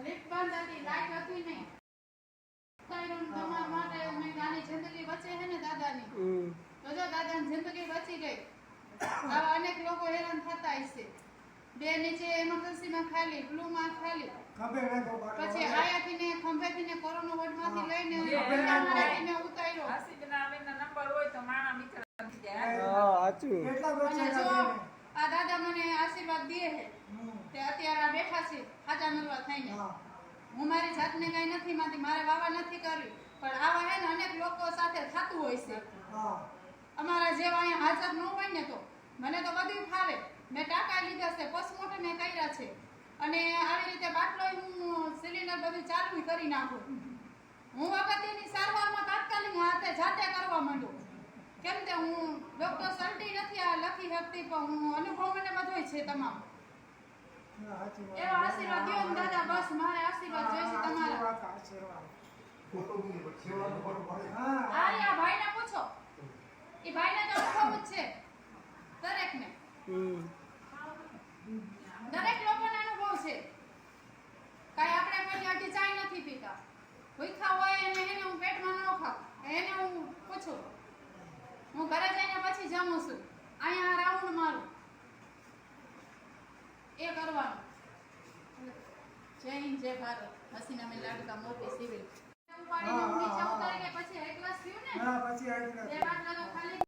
Lift બંધ હતી, light હતી નહીં. તમારા માટે મેં ગાની જિંદગી બચે છે ને દાદાની. તો જો દાદાની જિંદગી બચી ગઈ. આવા અનેક લોકો હેરાન થતા હશે. બે નીચે એમરજન્સીમાં ખાલી, બ્લુમાં ખાલી. પછી આયાથી ને ખંભેથી ને કોરોના વોર્ડમાંથી લઈને ઉતાર્યો. આસીબના આવેના નંબર હોય તો માણા મિત્ર સાચું. અને જો આ દાદા મને આશીર્વાદ દે છે તે અત્યારે આ બેઠા છે હાજા મળવા થઈને. હું મારી જાતને કઈ નથી માનતી, મારે વાવા નથી કરવી, પણ આવા હે ને અનેક લોકો સાથે થતું હોય છે. અમારા જેવા અહીંયા હાજર ન હોય ને તો મને તો બધું ફાવે. મેં ટાંકા લીધા છે, પોસ્ટમોર્ટમ મેં કર્યા છે, અને આવી રીતે બાટલો હું સિલિન્ડર બધું ચાલુ કરી નાખું. હું અગત્યની સારવારમાં તાત્કાલિક હાથે જાતે કરવા માંડું. કેમ કે હું ડોક્ટર સર્ટી નથી આ લખી શકતી, પણ હું અનુભવ મને બધો છે તમામ. એવા આશીર્વાદ દો ને દાદા, બસ મારે આશીર્વાદ જોઈશે તમારા. આ ભાઈને પૂછો, એ ભાઈને તો અનુભવ જ છે દરેકને. દરેક લોકોને અનુભવ છે. કાઈ આપણે કોઈ અઢી ચાય નથી પીતા, ભૂખા હોય એને હું પેટમાં ન ખાવ, એને હું પૂછું. હું ઘરે જઈને પછી જમું છું, અહીંયા રાઉન્ડ મારું એ કરવાનું. જય હિન્દ, જય ભારત. હસીના મેં લાડકા મોટી સિવિલ ઉપાડીને નીચે ઉતારી કે પછી હાઈ ક્લાસ થયું ને, બે બાટલા તો ખાલી